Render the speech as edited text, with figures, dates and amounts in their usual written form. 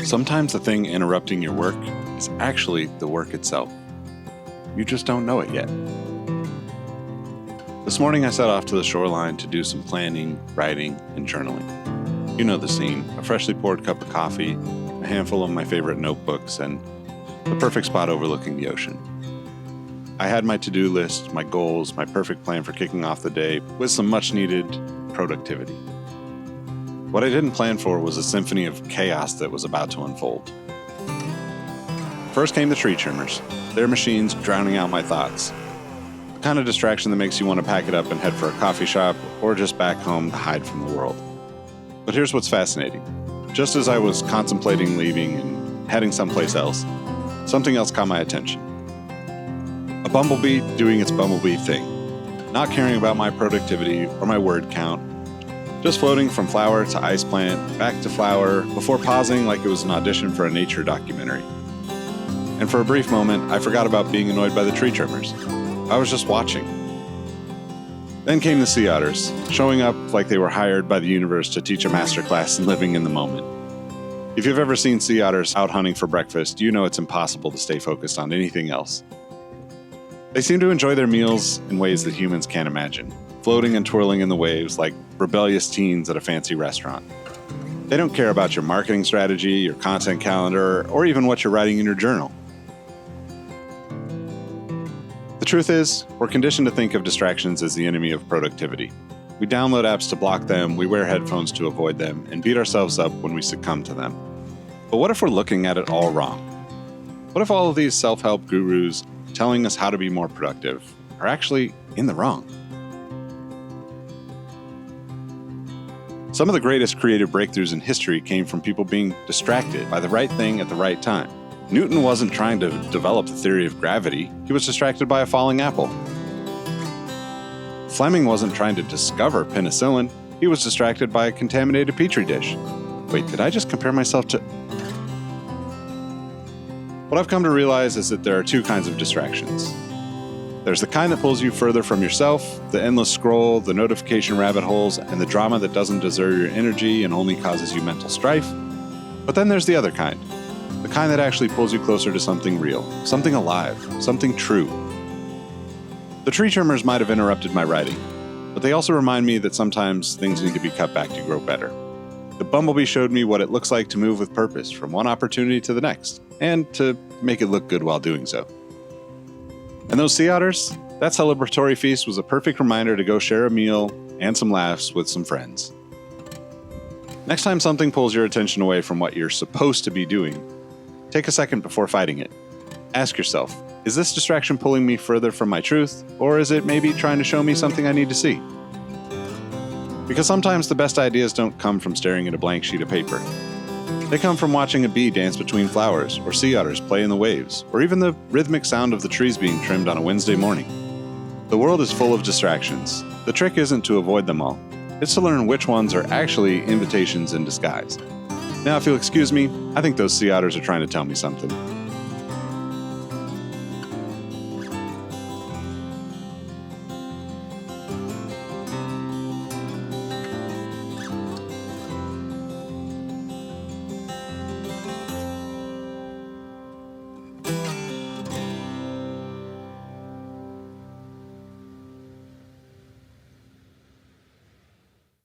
Sometimes the thing interrupting your work is actually the work itself. You just don't know it yet. This morning I set off to the shoreline to do some planning, writing, and journaling. You know the scene: a freshly poured cup of coffee, a handful of my favorite notebooks, and the perfect spot overlooking the ocean. I had my to-do list, my goals, my perfect plan for kicking off the day with some much-needed productivity. What I didn't plan for was a symphony of chaos that was about to unfold. First came the tree trimmers, their machines drowning out my thoughts. The kind of distraction that makes you want to pack it up and head for a coffee shop or just back home to hide from the world. But here's what's fascinating. Just as I was contemplating leaving and heading someplace else, something else caught my attention. A bumblebee doing its bumblebee thing, not caring about my productivity or my word count, just floating from flower to ice plant, back to flower, before pausing like it was an audition for a nature documentary. And for a brief moment, I forgot about being annoyed by the tree trimmers. I was just watching. Then came the sea otters, showing up like they were hired by the universe to teach a masterclass in living in the moment. If you've ever seen sea otters out hunting for breakfast, you know it's impossible to stay focused on anything else. They seem to enjoy their meals in ways that humans can't imagine, floating and twirling in the waves like rebellious teens at a fancy restaurant. They don't care about your marketing strategy, your content calendar, or even what you're writing in your journal. The truth is, we're conditioned to think of distractions as the enemy of productivity. We download apps to block them, we wear headphones to avoid them, and beat ourselves up when we succumb to them. But what if we're looking at it all wrong? What if all of these self-help gurus telling us how to be more productive are actually in the wrong? Some of the greatest creative breakthroughs in history came from people being distracted by the right thing at the right time. Newton wasn't trying to develop the theory of gravity, he was distracted by a falling apple. Fleming wasn't trying to discover penicillin, he was distracted by a contaminated petri dish. Wait, did I just compare myself to... What I've come to realize is that there are two kinds of distractions. There's the kind that pulls you further from yourself, the endless scroll, the notification rabbit holes, and the drama that doesn't deserve your energy and only causes you mental strife. But then there's the other kind, the kind that actually pulls you closer to something real, something alive, something true. The tree trimmers might have interrupted my writing, but they also remind me that sometimes things need to be cut back to grow better. The bumblebee showed me what it looks like to move with purpose from one opportunity to the next, and to make it look good while doing so. And those sea otters, that celebratory feast was a perfect reminder to go share a meal and some laughs with some friends. Next time something pulls your attention away from what you're supposed to be doing, take a second before fighting it. Ask yourself, is this distraction pulling me further from my truth, or is it maybe trying to show me something I need to see? Because sometimes the best ideas don't come from staring at a blank sheet of paper. They come from watching a bee dance between flowers, or sea otters play in the waves, or even the rhythmic sound of the trees being trimmed on a Wednesday morning. The world is full of distractions. The trick isn't to avoid them all. It's to learn which ones are actually invitations in disguise. Now, if you'll excuse me, I think those sea otters are trying to tell me something.